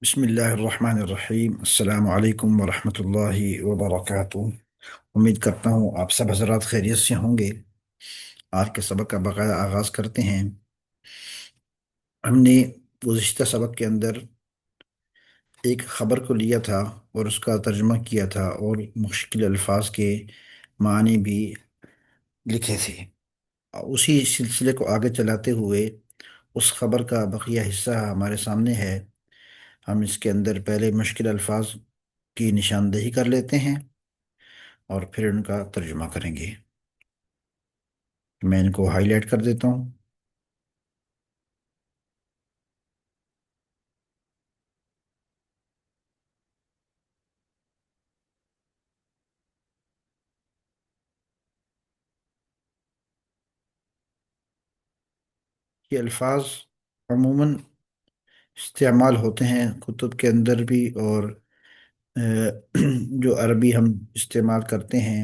بسم اللہ الرحمن الرحیم، السلام علیکم ورحمۃ اللہ وبرکاتہ۔ امید کرتا ہوں آپ سب حضرات خیریت سے ہوں گے۔ آج کے سبق کا باقاعدہ آغاز کرتے ہیں۔ ہم نے گزشتہ سبق کے اندر ایک خبر کو لیا تھا اور اس کا ترجمہ کیا تھا اور مشکل الفاظ کے معنی بھی لکھے تھے۔ اسی سلسلے کو آگے چلاتے ہوئے اس خبر کا بقیہ حصہ ہمارے سامنے ہے۔ ہم اس کے اندر پہلے مشکل الفاظ کی نشاندہی کر لیتے ہیں اور پھر ان کا ترجمہ کریں گے۔ میں ان کو ہائی لائٹ کر دیتا ہوں۔ یہ الفاظ عموماً استعمال ہوتے ہیں کتب کے اندر بھی، اور جو عربی ہم استعمال کرتے ہیں،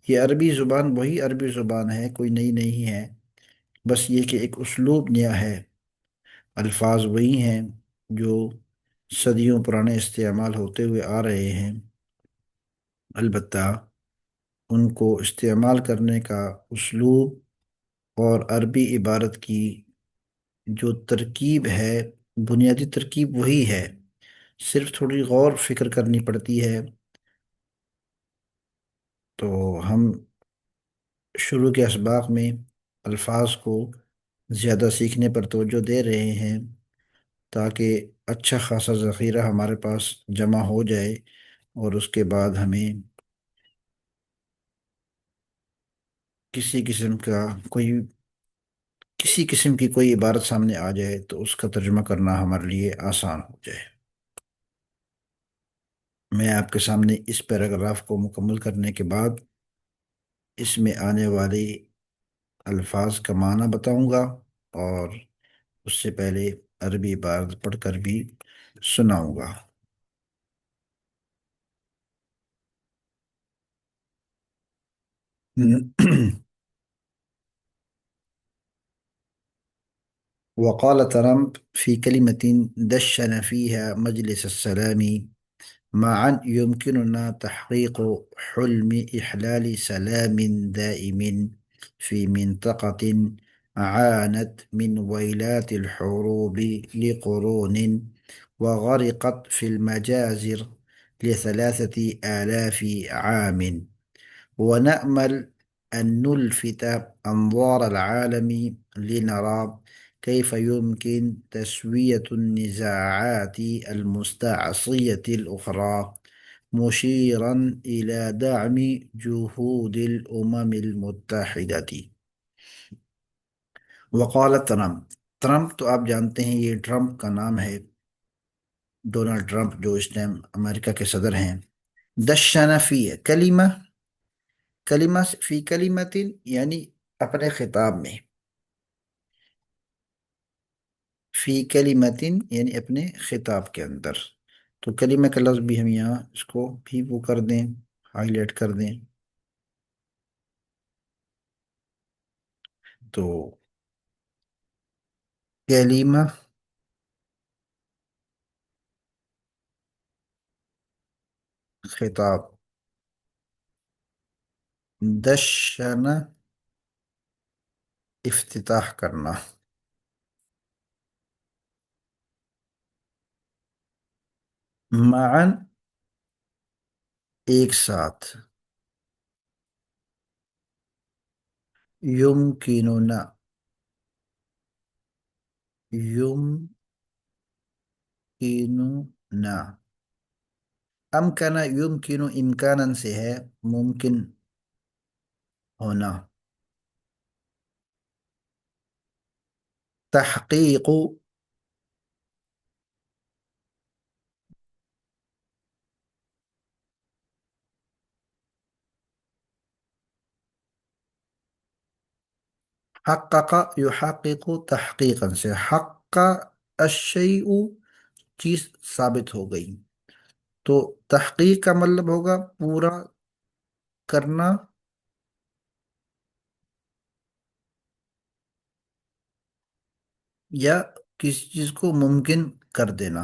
یہ عربی زبان وہی عربی زبان ہے، کوئی نئی نہیں ہے۔ بس یہ کہ ایک اسلوب نیا ہے، الفاظ وہی ہیں جو صدیوں پرانے استعمال ہوتے ہوئے آ رہے ہیں۔ البتہ ان کو استعمال کرنے کا اسلوب اور عربی عبارت کی جو ترکیب ہے، بنیادی ترکیب وہی ہے، صرف تھوڑی غور فکر کرنی پڑتی ہے۔ تو ہم شروع کے اسباق میں الفاظ کو زیادہ سیکھنے پر توجہ دے رہے ہیں تاکہ اچھا خاصا ذخیرہ ہمارے پاس جمع ہو جائے، اور اس کے بعد ہمیں کسی قسم کا کوئی کسی قسم کی کوئی عبارت سامنے آ جائے تو اس کا ترجمہ کرنا ہمارے لیے آسان ہو جائے۔ میں آپ کے سامنے اس پیراگراف کو مکمل کرنے کے بعد اس میں آنے والی الفاظ کا معنی بتاؤں گا، اور اس سے پہلے عربی عبارت پڑھ کر بھی سناؤں گا۔ وقال ترامب في كلمة دشن فيها مجلس السلام: معا يمكننا تحقيق حلم إحلال سلام دائم في منطقة عانت من ويلات الحروب لقرون، وغرقت في المجازر ل3,000 عام، ونأمل أن نلفت أنظار العالم لنرى كيف يمكن تسوية النزاعات المستعصية الأخرى، مشيرا إلى دعم جهود الأمم المتحدة۔ وقال ٹرمپ، ٹرمپ تو آپ جانتے ہیں یہ ٹرمپ کا نام ہے، ڈونلڈ ٹرمپ جو اس ٹائم امریکہ کے صدر ہیں۔ دشن فی کلمہ، کلمہ فی کلمت یعنی اپنے خطاب میں، فی کلمتن یعنی اپنے خطاب کے اندر۔ تو کلمہ کا لفظ بھی ہم یہاں اس کو بھی وہ کر دیں، ہائی لائٹ کر دیں۔ تو کلمہ خطاب، دشن افتتاح کرنا، معن ایک ساتھ، یمکننا، یمکننا، امکن یمکن امکانا سے ہے، ممکن ہونا۔ تحقیق، حقق یحقق تحقیقا سے، حق الشیء چیز ثابت ہو گئی، تو تحقیق کا مطلب ہوگا پورا کرنا یا کسی چیز کو ممکن کر دینا۔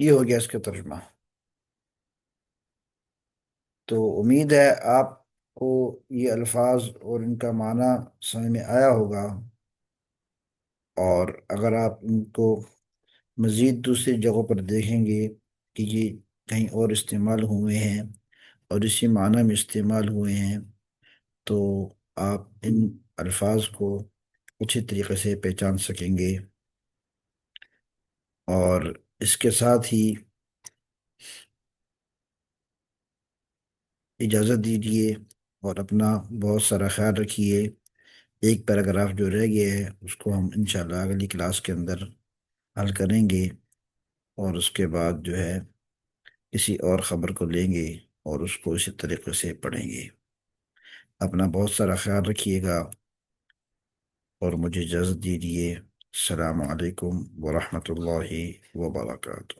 یہ ہو گیا اس کا ترجمہ۔ تو امید ہے آپ کو یہ الفاظ اور ان کا معنی سمجھ میں آیا ہوگا، اور اگر آپ ان کو مزید دوسری جگہوں پر دیکھیں گے کہ یہ کہیں اور استعمال ہوئے ہیں اور اسی معنی میں استعمال ہوئے ہیں، تو آپ ان الفاظ کو اچھی طریقے سے پہچان سکیں گے۔ اور اس کے ساتھ ہی اجازت دیجیے اور اپنا بہت سارا خیال رکھیے۔ ایک پیراگراف جو رہ گیا ہے اس کو ہم انشاءاللہ اگلی کلاس کے اندر حل کریں گے، اور اس کے بعد جو ہے کسی اور خبر کو لیں گے اور اس کو اسی طریقے سے پڑھیں گے۔ اپنا بہت سارا خیال رکھیے گا اور مجھے اجازت دیجیے۔ السلام علیکم ورحمۃ اللہ وبرکاتہ۔